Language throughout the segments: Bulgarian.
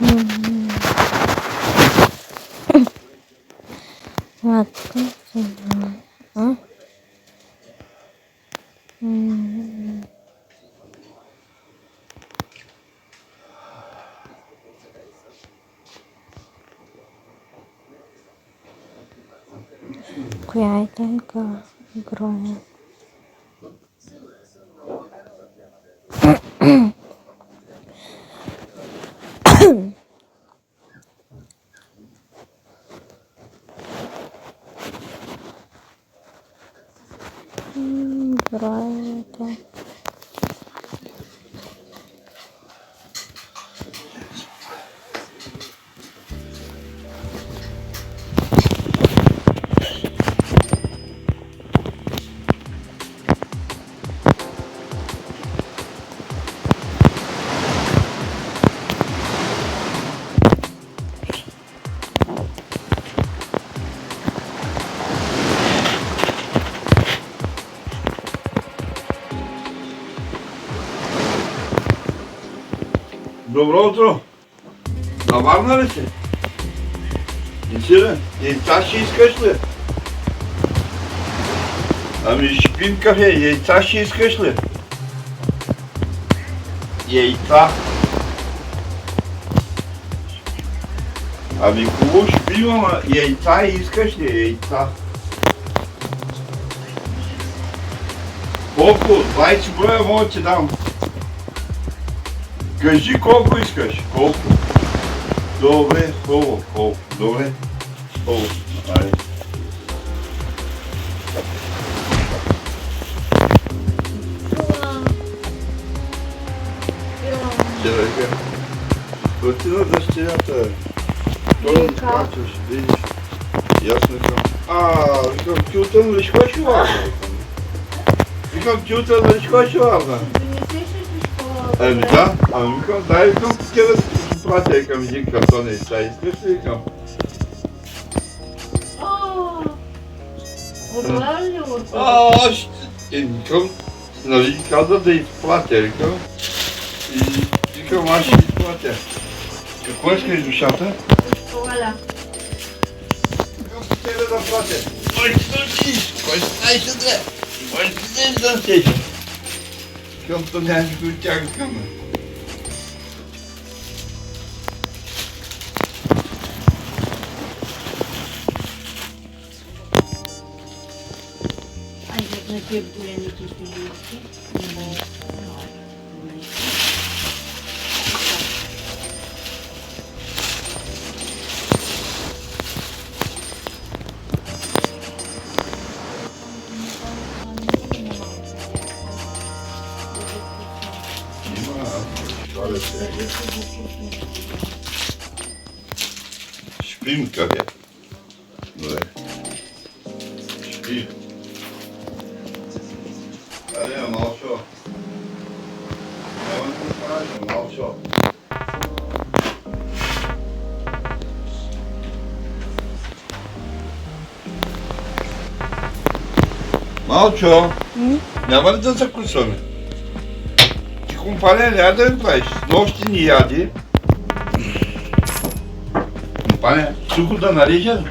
Мгм. Открытие. А? М. Коя это игра? Игра это. Добро утро! Наварна ли си? Не си ли? Яйца ще искаш ли? Ами шпин кафе, яйца ще искаш ли? Яйца. Ами хубаво ще пива, ама яйца искаш ли? Яйца. Колко? 20 броя мога да ти дам. Кажи колко искаш. Колко? Добре, хубаво, хубаво. Добре, хубаво. Айде. Чакай. Плати на дъщерята. Той не плачеш, видиш. Ясно викам. Викам, тютън ли ще ходиш лавна? Викам, тютън ли ще ходиш лавна? Ами да, викам, дай викам, тебе да си пратя, викам, един картон и чай. Искаш ли, викам? Викам, нали каза да изплатя, викам. И викам, аз ще изплатя. Какво искаш душата? Туаля. Викам, тебе да платя. Ой, стъчи! Кой знаеш да? Кой знаеш да сеш? Викам, то няма никой тяга към мен. Айде на тия големите фигурки. Шпим кафе. Добре. Шпим. Аре, малчо. Няма да кажа, малчо. Малчо, няма ли да закусваме? Ти компания няма да ми правиш. Нощи ни яди. Компания, сухо да нарежа?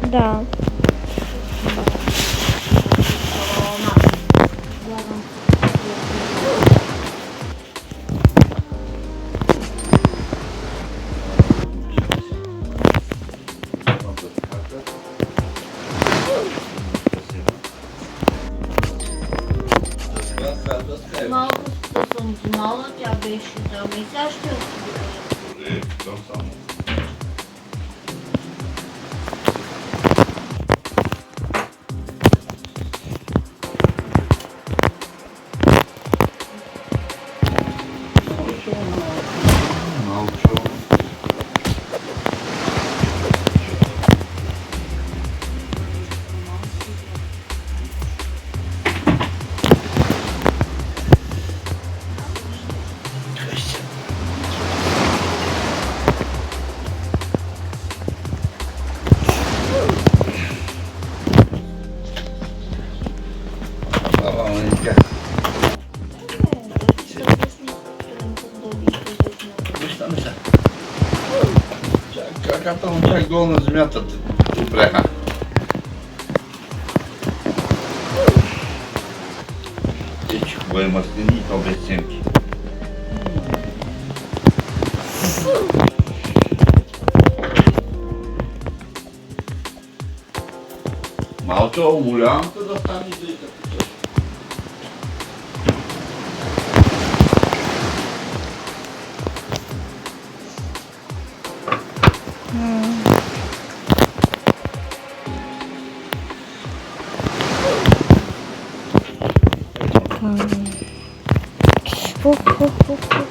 Да. Малко съм знала, тя беше там и сега ще отиде. Там само. Малчо. Tam się. Jaka tam jak go ona zmiata, ty brecha. Idź, bo ja masz nie to obiecenki. Mało to umula, to dostanie do i tak. Uf, uf, uf, uf.